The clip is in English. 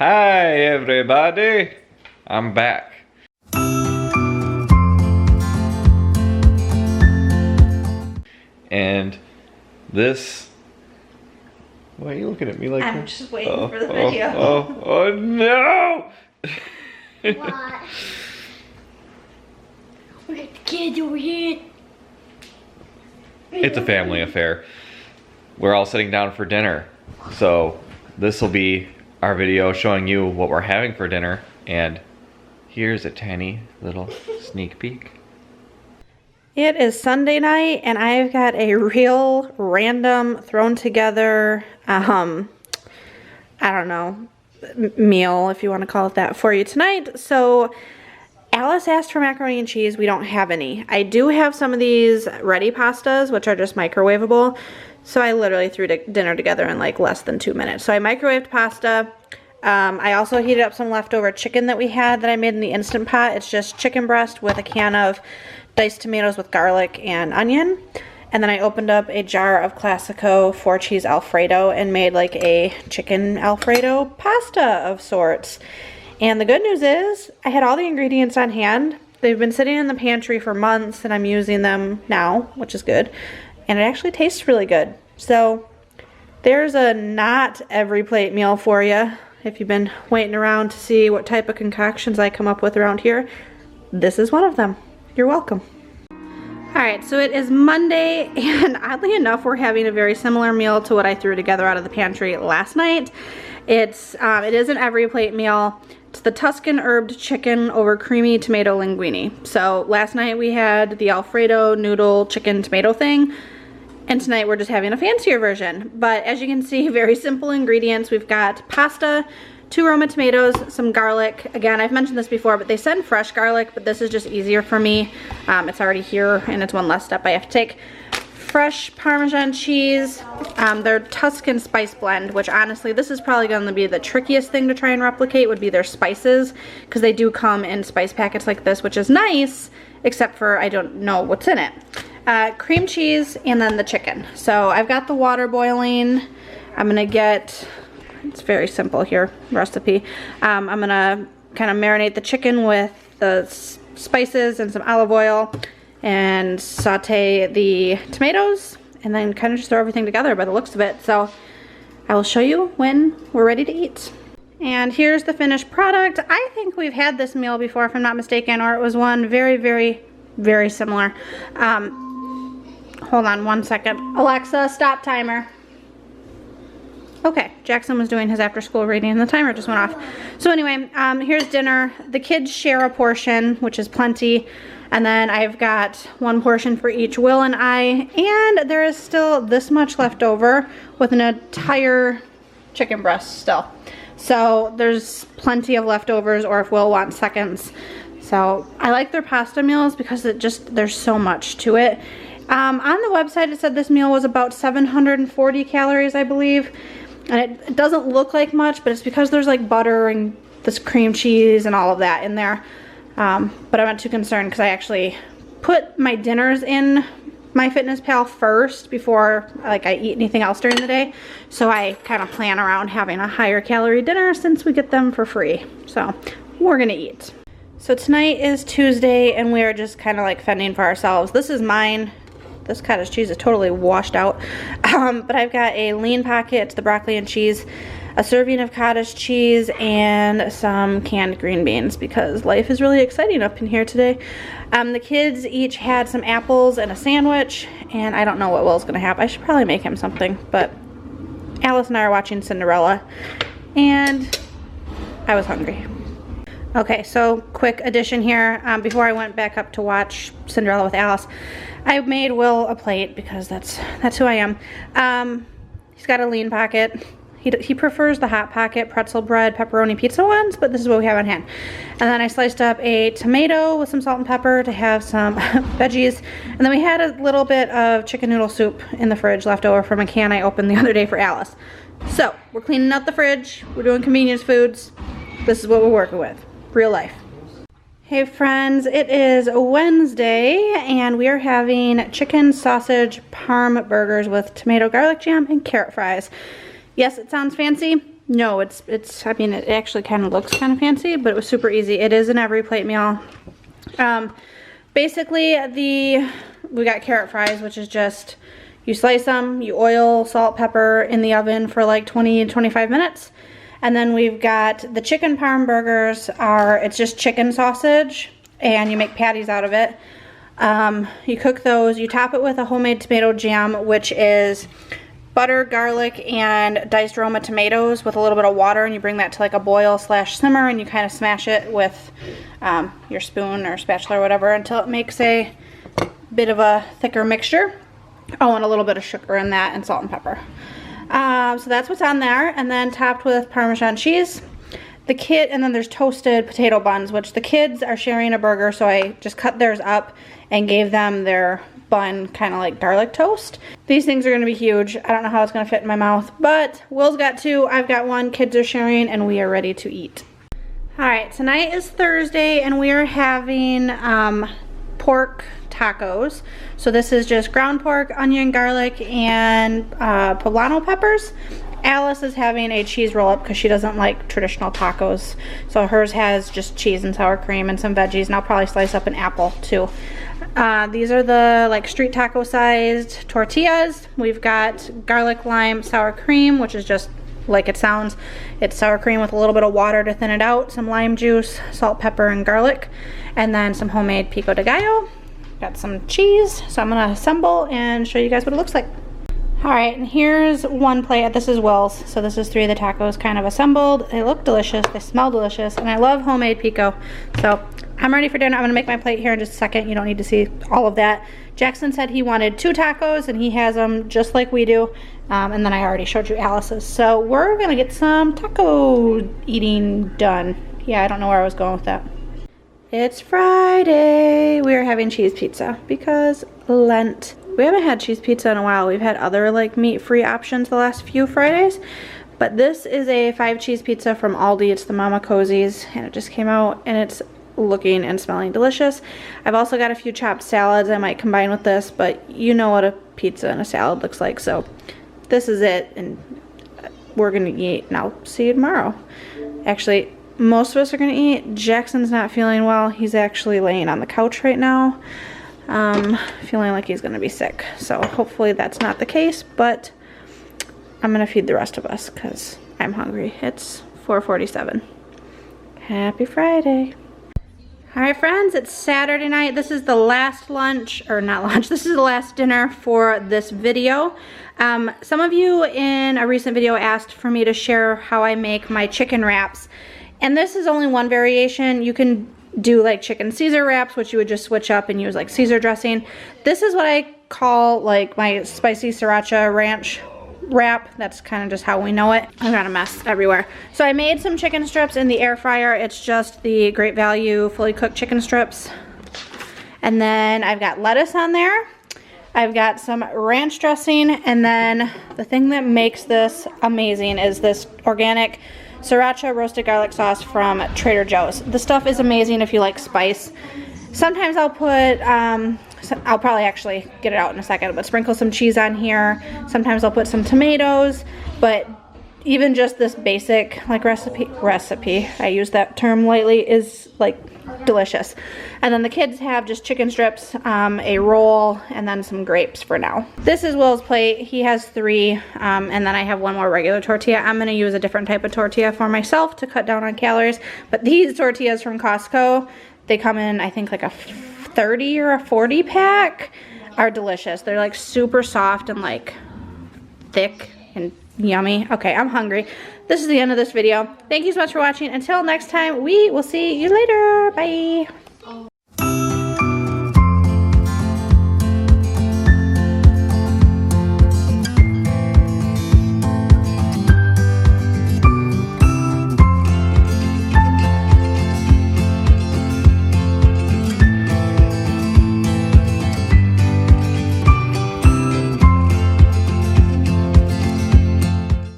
Hi everybody, I'm back. And this, why are you looking at me like that? I'm just waiting for the video. Oh no! What? Look at the kids over here. It's a family affair. We're all sitting down for dinner. So this will be our video showing you what we're having for dinner. And here's a tiny little sneak peek. It is Sunday night and I've got a real random thrown together, I don't know, meal, if you want to call it that, for you tonight. So Alice asked for macaroni and cheese. We don't have any. I do have some of these ready pastas, which are just microwavable. So I literally threw dinner together in like less than 2 minutes. So I microwaved pasta. I also heated up some leftover chicken that we had that I made in the Instant Pot. It's just chicken breast with a can of diced tomatoes with garlic and onion. And then I opened up a jar of Classico 4-cheese Alfredo and made like a chicken Alfredo pasta of sorts. And the good news is I had all the ingredients on hand. They've been sitting in the pantry for months and I'm using them now, which is good. And it actually tastes really good. So there's a not every plate meal for you. If you've been waiting around to see what type of concoctions I come up with around here, this is one of them. You're welcome. Alright, so it is Monday, and oddly enough, we're having a very similar meal to what I threw together out of the pantry last night. It is an every plate meal. It's the Tuscan herbed chicken over creamy tomato linguine. So last night we had the Alfredo noodle chicken tomato thing, and tonight we're just having a fancier version. But as you can see, very simple ingredients. We've got pasta, 2 Roma tomatoes, some garlic. Again, I've mentioned this before, but they send fresh garlic, but this is just easier for me. It's already here, and it's one less step I have to take. Fresh Parmesan cheese, their Tuscan spice blend, which honestly, this is probably going to be the trickiest thing to try and replicate, would be their spices, because they do come in spice packets like this, which is nice, except for I don't know what's in it. Cream cheese, and then the chicken. So I've got the water boiling. I'm going to get... It's very simple here, recipe. I'm gonna kind of marinate the chicken with the spices and some olive oil and saute the tomatoes and then kind of just throw everything together by the looks of it. So I will show you when we're ready to eat. And here's the finished product. I think we've had this meal before, if I'm not mistaken, or it was one very, very, very similar. Hold on one second. Alexa, stop timer. Okay, Jackson was doing his after school reading and the timer just went off. So anyway, here's dinner. The kids share a portion, which is plenty. And then I've got 1 portion for each Will and I. And there is still this much left over with an entire chicken breast still. So there's plenty of leftovers, or if Will wants seconds. So I like their pasta meals because there's so much to it. On the website it said this meal was about 740 calories, I believe. And it doesn't look like much, but it's because there's like butter and this cream cheese and all of that in there. But I'm not too concerned because I actually put my dinners in MyFitnessPal first before like I eat anything else during the day. So I kind of plan around having a higher calorie dinner since we get them for free. So we're gonna eat. So tonight is Tuesday and we are just kind of like fending for ourselves. This is mine. This cottage cheese is totally washed out. But I've got a lean pocket, the broccoli and cheese, a serving of cottage cheese, and some canned green beans because life is really exciting up in here today. The kids each had some apples and a sandwich, and I don't know what Will's gonna have. I should probably make him something, but Alice and I are watching Cinderella, and I was hungry. Okay, so quick addition here. Before I went back up to watch Cinderella with Alice, I made Will a plate because that's who I am. He's got a lean pocket. He prefers the hot pocket pretzel bread pepperoni pizza ones, but this is what we have on hand. And then I sliced up a tomato with some salt and pepper to have some veggies. And then we had a little bit of chicken noodle soup in the fridge left over from a can I opened the other day for Alice. So we're cleaning out the fridge. We're doing convenience foods. This is what we're working with. Real life. Hey friends, it is Wednesday and we are having chicken sausage parm burgers with tomato garlic jam and carrot fries. Yes, it sounds fancy. No, I mean, it actually kind of looks kind of fancy, but it was super easy. It is an every plate meal. Basically, we got carrot fries, which is just, you slice them, you oil, salt, pepper in the oven for like 20 to 25 minutes. And then we've got the chicken parm burgers. It's just chicken sausage, and you make patties out of it. You cook those, you top it with a homemade tomato jam, which is butter, garlic, and diced Roma tomatoes with a little bit of water, and you bring that to like a boil / simmer, and you kind of smash it with your spoon or spatula or whatever until it makes a bit of a thicker mixture. Oh, and a little bit of sugar in that, and salt and pepper. So that's what's on there, and then topped with Parmesan cheese. And then there's toasted potato buns, which the kids are sharing a burger, so I just cut theirs up and gave them their bun, kind of like garlic toast. These things are going to be huge. I don't know how it's going to fit in my mouth, but Will's got 2, I've got 1, kids are sharing, and we are ready to eat. Alright, tonight is Thursday, and we are having pork tacos. So this is just ground pork, onion, garlic, and poblano peppers. Alice is having a cheese roll up because she doesn't like traditional tacos. So hers has just cheese and sour cream and some veggies, and I'll probably slice up an apple too. These are the like street taco sized tortillas. We've got garlic lime sour cream, which is just like it sounds. It's sour cream with a little bit of water to thin it out, some lime juice, salt, pepper, and garlic, and then some homemade pico de gallo. Got some cheese, so I'm gonna assemble and show you guys what it looks like. Alright, and here's one plate. This is Will's. So this is 3 of the tacos kind of assembled. They look delicious, they smell delicious, and I love homemade pico. So I'm ready for dinner. I'm gonna make my plate here in just a second. You don't need to see all of that. Jackson said he wanted 2 tacos, and he has them just like we do. And then I already showed you Alice's. So we're gonna get some taco eating done. Yeah, I don't know where I was going with that. It's Friday. We are having cheese pizza because Lent. We haven't had cheese pizza in a while. We've had other like meat-free options the last few Fridays. But this is a 5 cheese pizza from Aldi. It's the Mama Cozy's, and it just came out, and it's looking and smelling delicious. I've also got a few chopped salads I might combine with this, but you know what a pizza and a salad looks like, so this is it, and we're gonna eat, and I'll see you tomorrow. Actually, most of us are gonna eat. Jackson's not feeling well. He's actually laying on the couch right now, feeling like he's gonna be sick. So hopefully that's not the case, but I'm gonna feed the rest of us because I'm hungry. It's 4:47. Happy Friday. All right, friends, it's Saturday night. This is the last lunch, or not lunch, this is the last dinner for this video. Some of you in a recent video asked for me to share how I make my chicken wraps. And this is only one variation. You can do like chicken Caesar wraps, which you would just switch up and use like Caesar dressing. This is what I call like my spicy sriracha ranch wrap. That's kind of just how we know it. I've got a mess everywhere. So I made some chicken strips in the air fryer. It's just the Great Value fully cooked chicken strips. And then I've got lettuce on there. I've got some ranch dressing, and then the thing that makes this amazing is this organic sriracha roasted garlic sauce from Trader Joe's. The stuff is amazing if you like spice. Sometimes I'll put, I'll probably actually get it out in a second, but sprinkle some cheese on here. Sometimes I'll put some tomatoes, but even just this basic like recipe, I use that term lightly, is like delicious. And then the kids have just chicken strips, a roll, and then some grapes for now. This is Will's plate. He has 3, and then I have 1 more regular tortilla. I'm gonna use a different type of tortilla for myself to cut down on calories, but these tortillas from Costco, they come in, I think, like a 30 or a 40 pack, are delicious. They're like super soft and like thick and yummy. Okay, I'm hungry. This is the end of this video. Thank you so much for watching. Until next time, we will see you later. Bye.